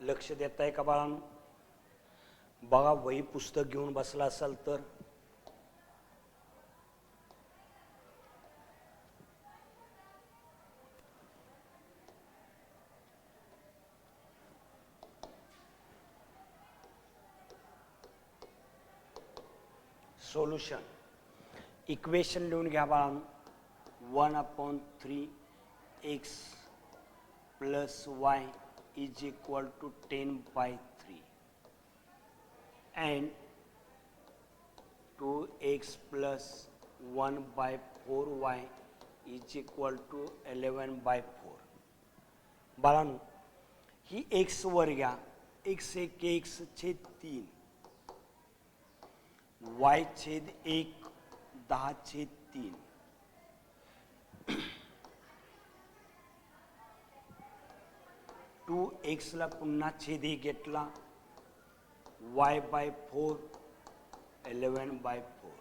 लक्ष देताय का बाळांनो? बघा, वही पुस्तक घेऊन बसला असाल तर सोल्युशन इक्वेशन लिहून घ्या बाळांनो. 1/3 x plus y is equal to 10/3 and 2x plus 1/4y is equal to 11/4. बाळांनो, ही x वर घ्या. x एक x छेद 3, y छेद 1 10/3. 2x ला पुन्हा छेद 1 घेतला, y/4 11/4.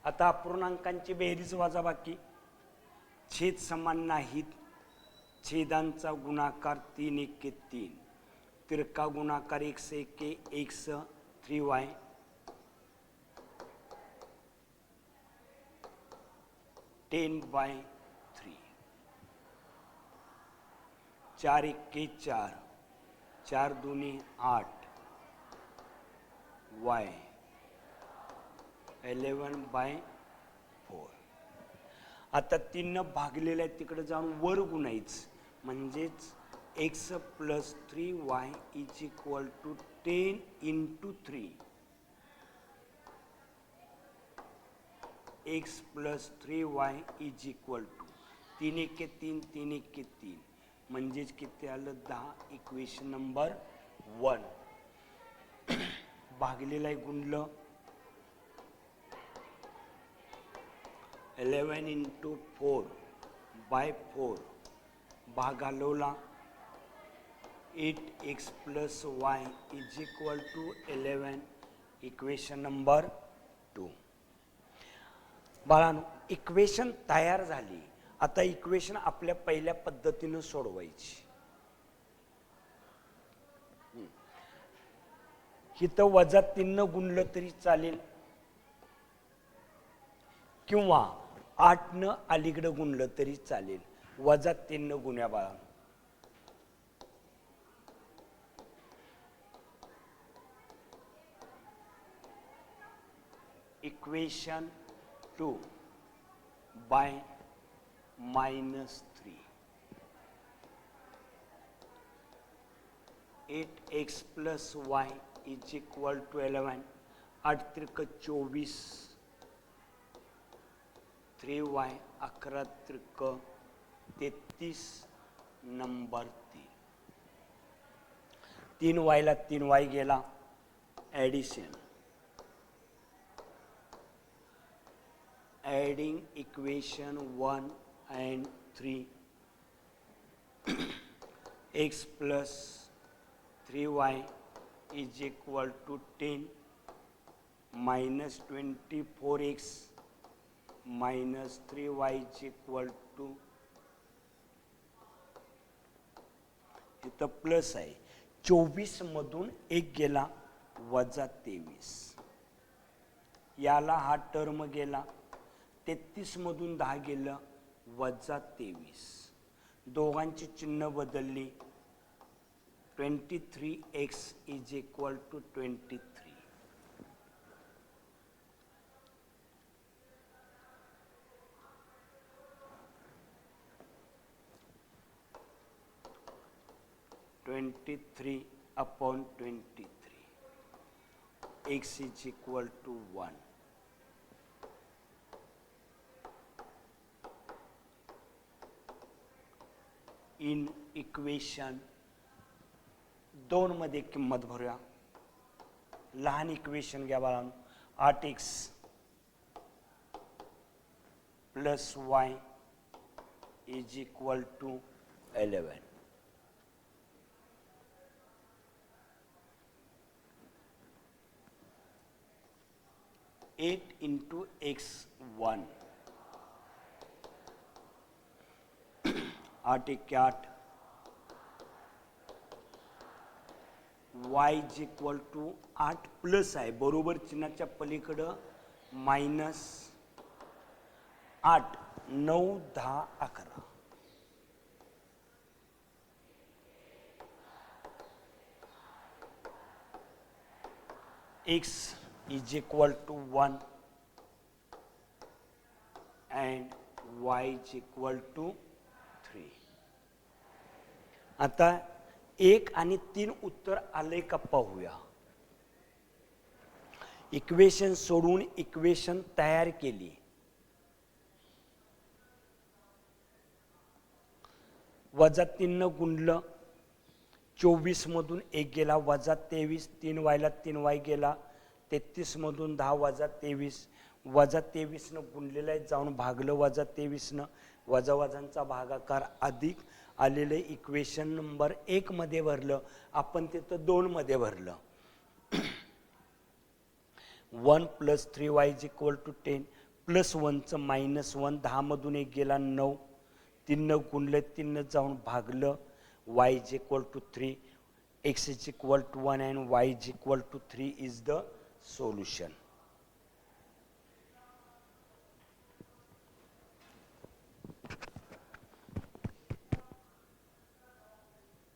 आता अपूर्णांकांची बेरीज वजाबाकी, छेद समान नाहीत, छेदांचा गुणाकार 3 × 3, तिरका गुणाकार x 1 x 3y 10/3. 4 × 4, 4 दूनी 8, y 11/4. आता 3 भागलेलं आहे तिकडे जाऊन वर गुणायचं, म्हणजेच x + 3y = 10 × 3. x + 3y = 3 × 3 3 × 3, म्हणजेच किती आलं 10. Equation number 1. भागलेलं आहे गुणलं 11 × 4/4, भाग हलवला 8x + y = 11. Equation number 2. बाळांनो, इक्वेशन तयार झाली. आता इक्वेशन आपल्या पहिल्या पद्धतीने सोडवायची. इथं -3 न गुणलं तरी चालेल किंवा 8 न अलीकडे गुणलं तरी चालेल. -3 न गुण्या बाळांनो. Equation 2 by -3. 8x + y = 11. 8 त्रिक 24, 3y 11 त्रिक 33 नंबर 3. 3y ला 3y गेला, addition. Adding equation 1 and 3, x plus 3y = 10 minus 24x minus 3y = इथं प्लस आहे. 24 मधून 1 गेला, -23. याला हा टर्म गेला. 33 मधून 10 गेलं, -23. दोघांची चिन्ह बदलली. 23x = 23. x = 1. इन इक्वेशन 2 मध्ये किंमत भरूया. लहान इक्वेशन घ्या बाळांनो. 8x + y = 11. 8 × x 1, 8 × 8, y is equal to 8 plus आहे बरोबर चिन्हाच्या पलीकडं -8 9 10 11 x is equal to 1 and y is equal to 3. आता 1 आणि 3 उत्तर आले का पाहूया. इक्वेशन सोडून इक्वेशन तयार केली. -3 न गुणलं 24 मधून 1 गेला -23 3 व्हायला 3 वाय गेला 33 मधून 10 -23 -23 न गुणलेलं जाऊन भागलं -23 न वजांचा भागाकार अधिक आलेले इक्वेशन नंबर 1 मध्ये भरलं. आपण तिथं 2 मध्ये भरलं. 1 + 3y = 10 + 1चं -1 10 मधून 1 गेला 9 3 न गुणलं 3 न जाऊन भागलं y = 3 x = 1 and y = 3 is the solution.